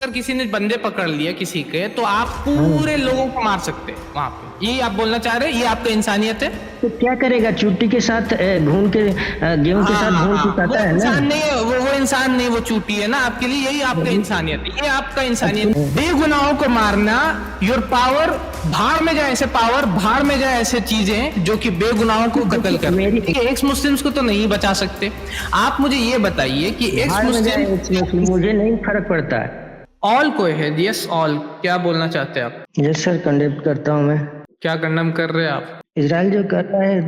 अगर किसी ने बंदे पकड़ लिया किसी के, तो आप पूरे लोगों को मार सकते हैं वहां पे। यही आप बोलना चाह रहे हैं? ये आपका इंसानियत है? तो क्या करेगा, चुट्टी के साथ घून के गेहूं के साथ घून के खाता है ना। इंसान नहीं है वो इंसान नहीं, वो चूटी है ना आपके लिए। यही आपका इंसानियत है, ये आपका इंसानियत। बेगुनाहों को मारना, योर पावर भाड़ में जाए, ऐसे पावर भाड़ में जाए, ऐसे चीजें जो कि बेगुनाहों को कत्ल कर रही है। एक्स मुस्लिम्स को तो नहीं बचा सकते। आप मुझे ये बताइए कि एक्स मुस्लिम, मुझे नहीं फर्क पड़ता है। ऑल को है, यस ऑल। क्या बोलना चाहते हैं आप? यस सर, कंडेम करता हूँ मैं। क्या कंडेम कर रहे हैं आप? इजराइल जो कर रहा है।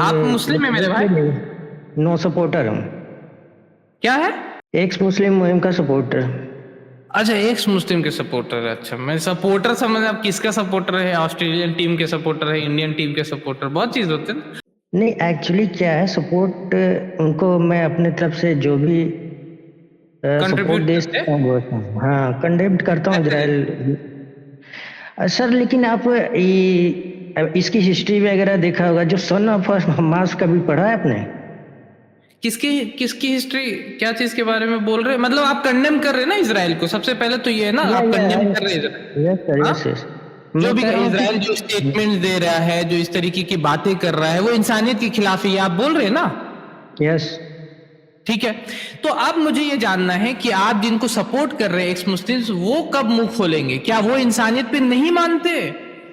आप मुस्लिम है मेरे भाई? नो सपोर्टर हूँ। क्या है? एक्स मुस्लिम मुहिम का सपोर्टर। अच्छा, एक्स मुस्लिम के सपोर्टर है। अच्छा, मैं सपोर्टर समझ, आप किसका सपोर्टर है? ऑस्ट्रेलियन टीम के सपोर्टर है, इंडियन टीम के सपोर्टर, बहुत चीज होते हैं। नहीं, एक्चुअली क्या है, सपोर्ट उनको मैं अपने तरफ से जो भी सपोर्ट दे सकता हूँ। हाँ, कंडेम करता हूँ इजराइल सर। लेकिन आप इसकी हिस्ट्री वगैरह देखा होगा, जो सन ऑफ हमास कभी पढ़ा है आपने? किसकी हिस्ट्री? क्या चीज के बारे में बोल रहे हैं? मतलब आप कंडेम कर रहे हैं ना इजराइल को? सबसे पहले तो ये है ना, आप कंडेम कर रहे हैं जो भी इजराइल जो स्टेटमेंट दे रहा है, जो इस तरीके की बातें कर रहा है, वो इंसानियत के खिलाफ ही आप बोल रहे हैं ना? यस, ठीक है। तो अब मुझे ये जानना है कि आप जिनको सपोर्ट कर रहे हैं एक्स मुस्लिम्स, वो कब मुंह खोलेंगे? क्या वो इंसानियत पे नहीं मानते?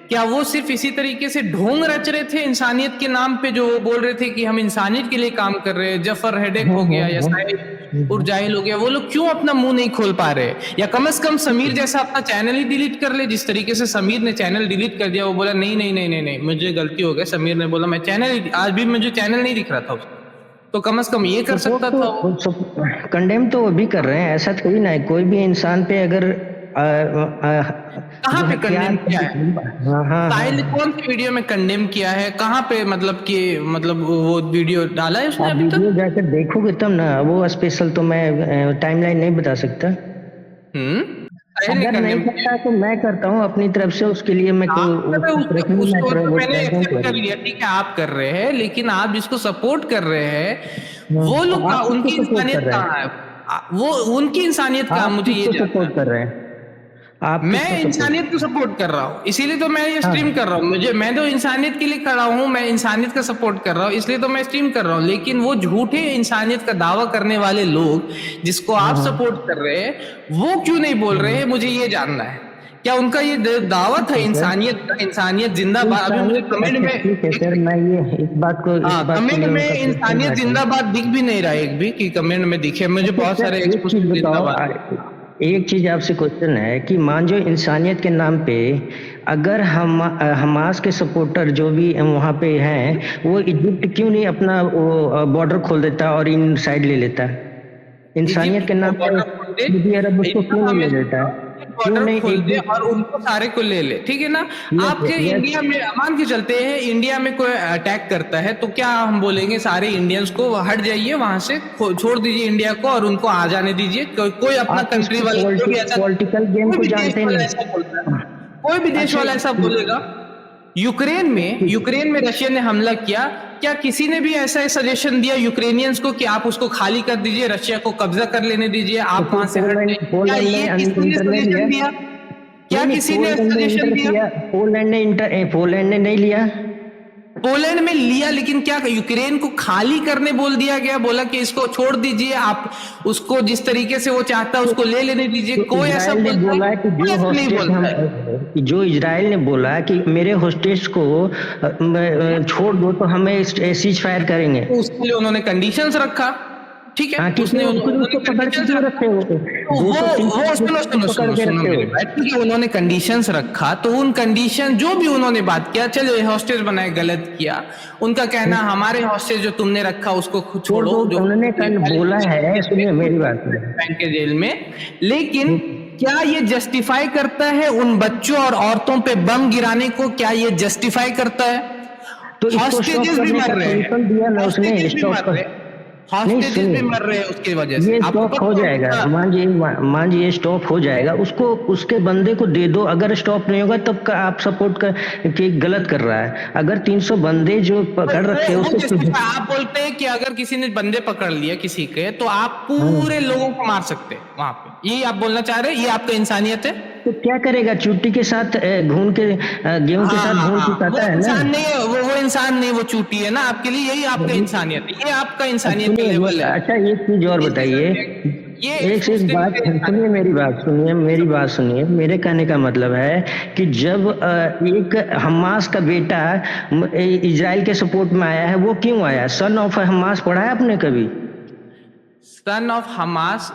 क्या वो सिर्फ इसी तरीके से ढोंग रच रहे थे इंसानियत के नाम पे, जो वो बोल रहे थे कि हम इंसानियत के लिए काम कर रहे हैं? जफर हेडेक हो गया या साहिद उर्जाइल हो गया, वो लोग क्यों अपना मुंह नहीं खोल पा रहे? या कम से कम समीर जैसा अपना चैनल ही डिलीट कर ले। जिस तरीके से समीर ने चैनल डिलीट कर दिया, वो बोला नहीं नहीं नहीं नहीं नहीं मुझे गलती हो गई। समीर ने बोला मैं चैनल, आज भी मुझे चैनल नहीं दिख रहा था उसको, तो कम से कम ये कर सकता था। कंडेम तो वो भी कर रहे हैं, ऐसा थोड़ी ना है। कोई भी इंसान पे अगर कहाँ पे कंडेम किया है? साहिल कौन सी वीडियो में कंडेम किया है? कहाँ पे मतलब कि वो वीडियो डाला है उसने? अभी तक जाकर देखोगे तब ना। वो स्पेशल तो मैं टाइमलाइन नहीं बता सकता। अगर नहीं करता तो मैं करता हूँ अपनी तरफ से, उसके लिए मैं मैंने एक्सेप्ट कर लिया, ठीक है आप कर रहे हैं, लेकिन आप जिसको सपोर्ट कर रहे हैं वो लोग उनकी इंसानियत कहाँ है? वो उनकी इंसानियत कहाँ? मुझे ये सपोर्ट कर रहे हैं आप? मैं इंसानियत को सपोर्ट कर रहा हूँ, इसीलिए तो मैं ये स्ट्रीम कर रहा हूँ। मैं तो इंसानियत के लिए खड़ा हूँ, मैं इंसानियत का सपोर्ट कर रहा हूँ, इसलिए तो मैं स्ट्रीम कर रहा हूँ। लेकिन वो झूठे इंसानियत का दावा करने वाले लोग जिसको आप सपोर्ट कर रहे हैं, वो क्यों नहीं बोल रहे हैं? मुझे ये जानना है। क्या उनका ये दावा था इंसानियत का? इंसानियत जिंदाबाद। अभी मुझे कमेंट में सर मैं ये इस बात को कमेंट में इंसानियत जिंदाबाद दिख भी नहीं रहा एक भी कि कमेंट में दिखे। मुझे बहुत सारे एक चीज आपसे क्वेश्चन है कि मान जो इंसानियत के नाम पे अगर हम हमास के सपोर्टर जो भी वहाँ पे हैं, वो इजिप्ट क्यों नहीं अपना वो बॉर्डर खोल देता और इन साइड ले लेता? इंसानियत के नाम पे सऊदी अरब उसको क्यों नहीं ले लेता? क्यों नहीं खोल दे और उनको सारे को ले ले? ठीक है ना। आपके इंडिया में मान के चलते हैं, इंडिया में कोई अटैक करता है तो क्या हम बोलेंगे सारे इंडियंस को हट जाइए वहां से, छोड़ दीजिए इंडिया को और उनको आ जाने दीजिए? कोई अपना कंट्री वाला पॉलिटिकल गेम को जानते नहीं, कोई भी देश वाला ऐसा बोलेगा? यूक्रेन में रशिया ने हमला किया, क्या किसी ने भी ऐसा सजेशन दिया यूक्रेनियंस को कि आप उसको खाली कर दीजिए, रशिया को कब्जा कर लेने दीजिए, आप वहां से हट जाइए? क्या ये किसी ने सजेशन दिया? क्या किसी ने सजेशन दिया? पोलैंड ने नहीं लिया। पोलैंड में लिया, लेकिन क्या यूक्रेन को खाली करने बोल दिया गया? बोला कि इसको छोड़ दीजिए, आप उसको जिस तरीके से वो चाहता है उसको ले लेने दीजिए? कोई ऐसा बोला है कि जो इजराइल ने बोला कि मेरे होस्टेज को छोड़ दो तो हमें सीज फायर करेंगे, उसके लिए उन्होंने कंडीशंस रखा। ठीक है, उन्होंने कंडीशंस रखा, तो उन कंडीशन जो भी उन्होंने बात किया, चलो हॉस्टेज बनाए, गलत किया। उनका कहना हमारे हॉस्टेज जो तुमने रखा उसको छोड़ो, जो उन्होंने बोला है, सुनिए मेरी बात, बैंक के जेल में। लेकिन क्या ये जस्टिफाई करता है उन बच्चों और औरतों पे बम गिराने को? क्या ये जस्टिफाई करता है? तो हॉस्टेजेस भी मर रहे हैं, हॉस्टेजेस भी सुनिए, मर रहे हैं उसकी वजह से, ये आपको स्टॉप पता हो होगा? जाएगा, मान जी ये स्टॉप हो जाएगा, उसको उसके बंदे को दे दो, अगर स्टॉप नहीं होगा तब का आप सपोर्ट कर कि गलत कर रहा है। अगर 300 बंदे जो तो पकड़ रखे हैं वो उसको जैसे आप बोलते हैं कि अगर किसी ने बंदे पकड़ लिए किसी के, तो आप पूरे हाँ, लोगों को मार सकते हैं वहां पे, यही आप बोलना चाह रहे हैं? ये आपका इंसानियत है? तो क्या करेगा, चुट्टी के साथ घून के गेहूं के हाँ साथ हाँ घून के हाँ, वो खाता है ना। इंसान नहीं है, वो इंसान नहीं, वो चूटी है ना आपके लिए, यही आपका इंसानियत है, ये आपका इंसानियत का सुनिए लेवल है। अच्छा एक चीज और This is बताइए, ये एक से एक मुस्लिम बात का सुनिए, इंसानियत मेरी बात सुनिए, मेरी बात सुनिए, मेरे कहने का मतलब है कि जब एक हमास का बेटा इजराइल के सपोर्ट में आया है, वो क्यों आया? सन ऑफ हमास पढ़ा है आपने कभी? सन ऑफ हमास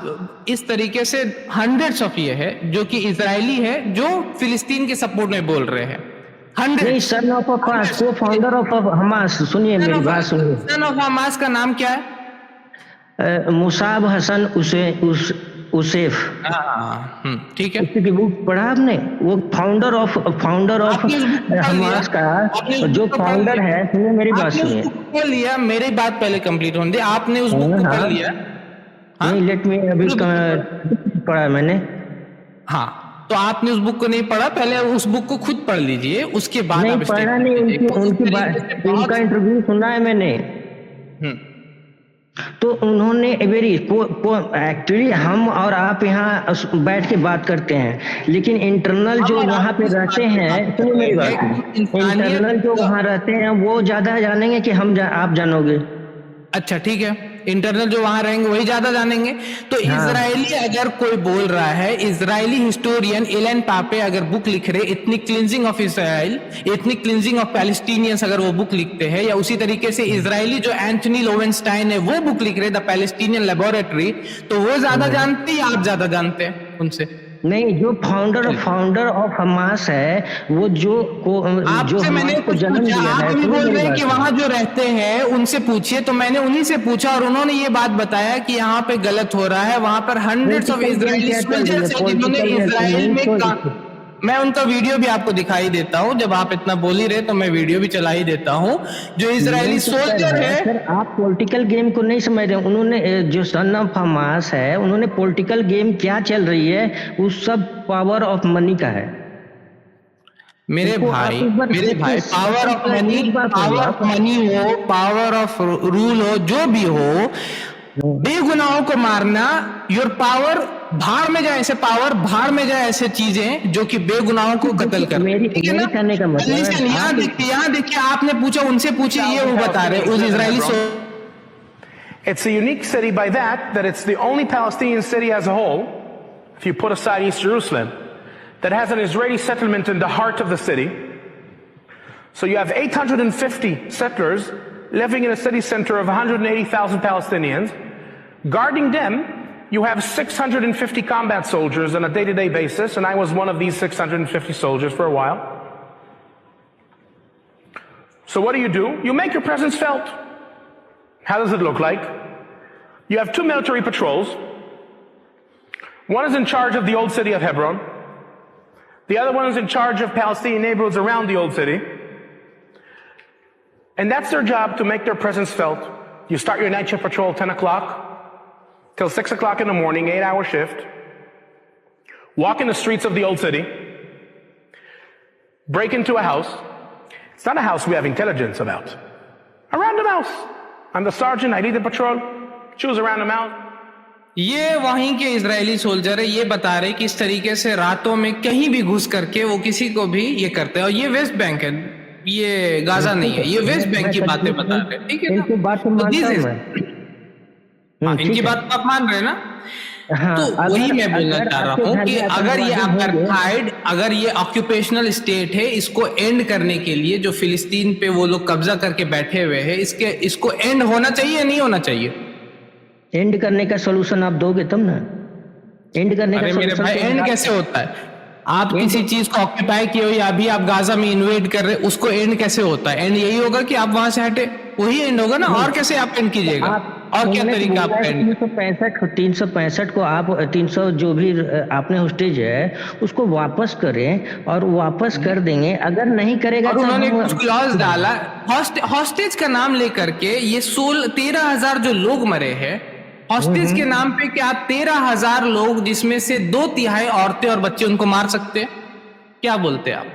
इस तरीके से हंड्रेड्स ऑफ ये है जो कि इजरायली है, जो फिलिस्तीन के सपोर्ट में बोल रहे हैं, नहीं, हंड्रेड्स। सन ऑफ को फाउंडर ऑफ हमास, सुनिए मेरी बात सुनिए, सन ऑफ हमास का नाम क्या है? मुसाब हसन उसेफ, ठीक है। उसकी बुक पढ़ा आपने? वो फाउंडर ऑफ आपने उस बुक को पढ़ लिया? हमास का आपने उस जो बुक को पढ़ फाउंडर लिया? है, सुनिए मेरी बात आपने उस सुनिए। बुक को पढ़ लिया? मेरी बात पहले कंप्लीट होने दे। आपने उस बुक हाँ को पढ़ हाँ, लिया? हाँ, नहीं लेट में अभी पूरी बुक को पढ़। पढ़ा मैंने। हाँ, तो आपने उस बुक को नहीं पढ़ा, पहले उस बुक को खुद पढ़ लीजिए, उसके बाद नहीं आप पढ़ा, स्टेटमेंट नहीं दीजिए। उनकी उस उनकी तरीके से बात, बहुत उनका इंटरव्यू सुना है मैंने। हम्म, तो उन्होंने वेरी एक्चुअली हम और आप यहाँ बैठ के बात करते हैं, लेकिन इंटरनल जो हम और वहाँ आप पे किस रहते बात की हैं, बात कर सुनिए मेरी रहे बात हैं कि सुनिए, इंसानियत इंटरनल जो का? वहाँ रहते हैं वो ज्यादा जानेंगे कि आप जानोगे। अच्छा ठीक है, इंटरनल जो वहां रहेंगे वही ज्यादा जानेंगे। तो हाँ, इजरायली अगर कोई बोल रहा है, इजरायली हिस्टोरियन एलन पापे अगर बुक लिख रहे ethnic cleansing of Israel, ethnic cleansing of Palestinians, अगर वो बुक लिखते हैं, या उसी तरीके से इजरायली जो एंथनी लोवेंस्टाइन है वो बुक लिख रहे द पैलेस्टीनियन लेबोरेटरी, तो वो ज्यादा जानते हैं या आप ज्यादा जानते हैं उनसे? नहीं, जो फाउंडर ऑफ हमास है, वो जो आपसे मैंने हमास को कुछ जन्म पूछा, दिया आप है, अभी सुनिए बोल मेरी रहे हैं बात कि सुनिए। वहां जो रहते हैं उनसे पूछिए, तो मैंने उन्हीं से पूछा और उन्होंने ये बात बताया कि यहाँ पे गलत हो रहा है, वहां पर hundreds of political game Israeli क्या चल रही है, सोल्जर्स हैं जिन्होंने पॉलिटिकल इजराइल नहीं में तो, मैं उनका वीडियो भी आपको दिखाई देता हूँ, जब आप इतना बोल ही रहे तो मैं वीडियो भी चला ही देता हूँ, जो इजरायली नहीं तो सर सोल्जर है है। सर, आप पॉलिटिकल गेम को नहीं समझ रहे। उन्होंने जो सन ऑफ हमास है, उन्होंने पॉलिटिकल गेम क्या चल रही है, वो सब पावर ऑफ मनी का है। मेरे उसको आप भाई, एक बार मेरे भाई, पावर ऑफ मनी, एक बार पढ़ो पावर आप। ऑफ मनी हो, पावर ऑफ रूल हो, जो भी हो, बेगुनाहों को मारना, योर पावर भाड़ में जाए, ऐसे पावर भाड़ में जाए, ऐसे चीजें जो कि बेगुनाहों को कत्ल कर, ठीक है ना? कहने का मतलब है यहाँ देखिए, आपने पूछा, उनसे पूछिए, ये वो बता रहे उस Israeli It's a unique city by that it's the only Palestinian city as a whole, if you put aside East Jerusalem, that has an Israeli settlement in the heart of the city. So you have 850 settlers living in a city center of 180,000 Palestinians. Guarding them, you have 650 combat soldiers on a day-to-day basis, and I was one of these 650 soldiers for a while. So what do? You make your presence felt. How does it look like? You have two military patrols. One is in charge of the old city of Hebron. The other one is in charge of Palestinian neighborhoods around the old city. And that's their job, to make their presence felt. You start your night shift patrol 10 o'clock till 6 o'clock in the morning, 8-hour shift. Walk in the streets of the old city. Break into a house. It's not a house we have intelligence about. A random house. I'm the sergeant, I lead the patrol, choose a random house. ये वहीं के Israeli soldier है, ये बता रहे कि इस तरीके से रातों में कहीं भी घुस करके वो किसी को भी ये करते हैं, और ये वेस्ट बैंक है, ये गाजा नहीं है, ये वेस्ट बैंक की बातें बता रहे हैं, ठीक है ना? इनकी बात तो मानता हूं मैं। इनकी बात आप मान रहे हैं ना? हाँ, तो वही मैं बोलना चाह रहा हूँ कि अगर ये ऑक्यूपेशनल स्टेट है, इसको एंड करने के लिए जो फिलिस्तीन पे वो लोग कब्जा करके बैठे हुए हैं, इसको एंड होना चाहिए या नहीं होना चाहिए? एंड करने का सोल्यूशन आप दोगे तब ना। एंड करने का मेरे भाई, एंड कैसे होता है? आप किसी चीज को ऑक्यूपाई किए हो या अभी आप गाजा में इन्वेड कर रहे, उसको एंड कैसे होता है? एंड यही होगा कि आप वहां से हटे, वही एंड होगा ना, और कैसे आप एंड कीजिएगा? और क्या तरीका आप 365 को आप 300 जो भी आपने होस्टेज है उसको वापस करें और वापस कर देंगे, अगर नहीं करेगा और तो उन्होंने हम कुछ क्लॉज डाला हॉस्टेज का नाम लेकर के, ये 13,000 जो लोग मरे हैं हॉस्टेज के नाम पे, कि आप 13,000 लोग जिसमें से 2/3 औरतें और बच्चे उनको मार सकते हैं? क्या बोलते हैं आप?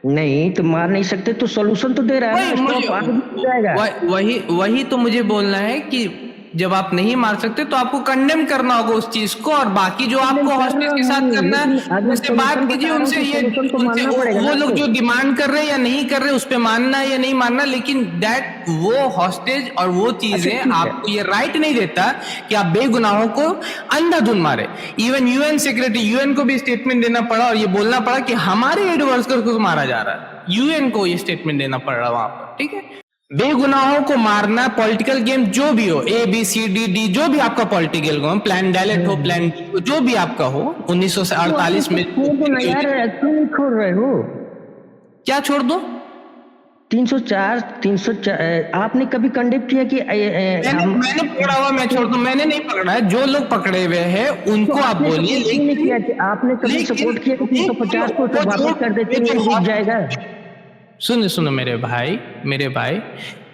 नहीं तो मार नहीं सकते तो सॉल्यूशन तो दे रहा है ना, स्टॉप आगे भी जाएगा। वही तो मुझे बोलना है कि जब आप नहीं मार सकते तो आपको कंडेम करना होगा उस चीज को, और बाकी जो आपको हॉस्टेज के साथ करना है उससे बात कीजिए उनसे, ये वो लोग जो डिमांड कर रहे हैं या नहीं कर रहे उस पे मानना है या नहीं मानना, लेकिन दैट वो हॉस्टेज और वो चीजें आपको ये राइट नहीं देता कि आप बेगुनाहों को अंधाधुंध मारे। इवन यूएन सेक्रेटरी, यूएन को भी स्टेटमेंट देना पड़ा और ये बोलना पड़ा कि हमारे एड वर्कर को मारा जा रहा है, यूएन को ये स्टेटमेंट देना पड़ रहा वहां पर। ठीक है, बेगुनाहों को मारना, पॉलिटिकल गेम जो भी हो, ABCDD जो भी आपका पॉलिटिकल गेम, प्लान डैलेट हो, प्लान जो भी आपका हो, 1948 में क्यों छोड़ रहे हो? क्या छोड़ दो? 304 आपने कभी कंडेम किया कि मैंने पकड़ा हुआ मैं छोड़ दूं? मैंने नहीं पकड़ा है, जो लोग पकड़े हुए हैं उनको आप बोलिए, लेकिन आपने कभी सपोर्ट किया कि 350 को वापस कर देते हैं, जाएगा? सुनो मेरे भाई,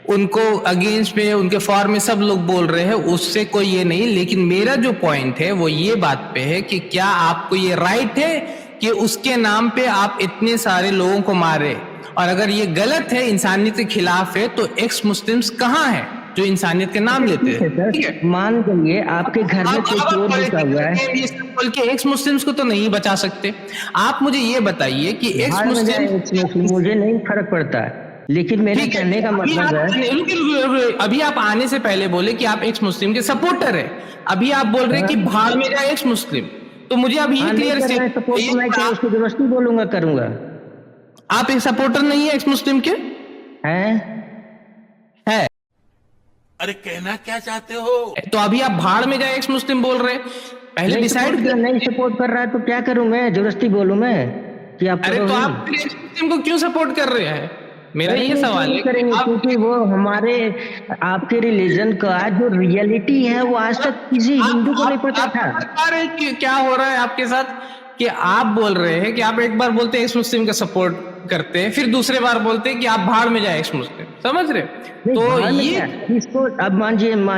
उनको अगेंस्ट में उनके फॉर में सब लोग बोल रहे हैं, उससे कोई ये नहीं, लेकिन मेरा जो पॉइंट है वो ये बात पे है कि क्या आपको ये राइट है कि उसके नाम पे आप इतने सारे लोगों को मारे? और अगर ये गलत है, इंसानियत के खिलाफ है, तो एक्स मुस्लिम्स कहाँ है जो इंसानियत के नाम लेते हैं? ठीक है, मान लीजिए आपके घर में कोई चोर घुसा हुआ है, ये सब बोल के एक्स मुस्लिम्स को तो नहीं बचा सकते। आप मुझे ये बताइए कि एक्स मुस्लिम, मुझे नहीं फर्क पड़ता, लेकिन मेरे कहने का मतलब है, अभी आप आने से पहले बोले कि आप एक्स मुस्लिम के सपोर्टर है, अभी आप बोल रहे हैं कि भाड़ में जाए एक्स मुस्लिम, तो मुझे अब ये क्लियर उसको जबरदस्ती बोलूंगा, करूंगा। आप एक सपोर्टर नहीं है एक्स मुस्लिम के? है। अरे कहना क्या चाहते हो? तो अभी आप भाड़ में जाए एक्स मुस्लिम बोल रहे हैं, पहले डिसाइड कर। नहीं सपोर्ट कर रहा है तो क्या करूं मैं? जबरदस्ती बोलूं मैं कि आप? अरे तो आप एक्स मुस्लिम को क्यों सपोर्ट कर रहे हैं? मेरा ये सवाल है, क्योंकि वो हमारे आपके रिलीजन का जो रियलिटी है वो आज तक किसी हिंदू को नहीं पता था। क्या हो रहा है आपके साथ कि आप बोल रहे हैं कि आप एक बार बोलते हैं एक्स मुस्लिम का सपोर्ट करते हैं, फिर दूसरे बार बोलते हैं कि आप भाड़ में जाए एक्स मुस्लिम, समझ रहे? तो ये इसको अब मान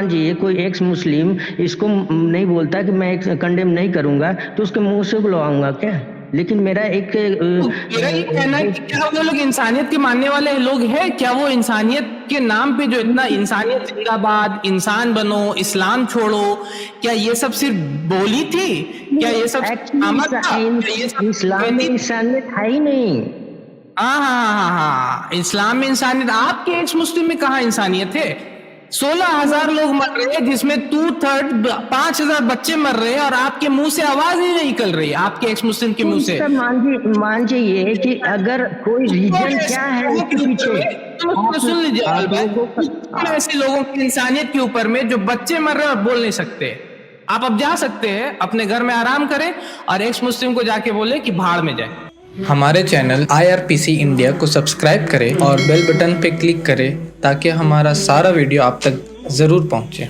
जाइए कोई एक्स मुस्लिम इसको नहीं बोलता कि मैं कंडेम नहीं करूंगा, तो उसके मुंह से बुलवाऊंगा क्या? लेकिन मेरा ये कहना है कि क्या वो लोग इंसानियत के मानने वाले लोग हैं? क्या वो इंसानियत के नाम पे जो इतना इंसानियत जिंदाबाद, इंसान बनो, इस्लाम छोड़ो, क्या ये सब सिर्फ बोली थी? क्या ये सब इस्लाम में इंसानियत है ही नहीं? हाँ, इस्लाम में इंसानियत, आपके एक्स मुस्लिम में कहाँ इंसानियत है? 16,000 लोग मर रहे हैं, जिसमें 2/3 5,000 बच्चे मर रहे हैं, और आपके मुंह से आवाज ही नहीं निकल रही, आपके एक्स मुस्लिम के मुंह से। मान जाइए कि अगर कोई रीजन क्या है उसके पीछे, सुन लीजिए, ऐसे लोगों की इंसानियत के ऊपर में जो बच्चे मर रहे हैं और बोल नहीं सकते, आप अब जा सकते हैं अपने घर में आराम करें और एक्स मुस्लिम को जाके बोले कि भाड़ में जाए। हमारे चैनल IRPC इंडिया को सब्सक्राइब करें और बेल बटन पे क्लिक करें ताकि हमारा सारा वीडियो आप तक जरूर पहुंचे।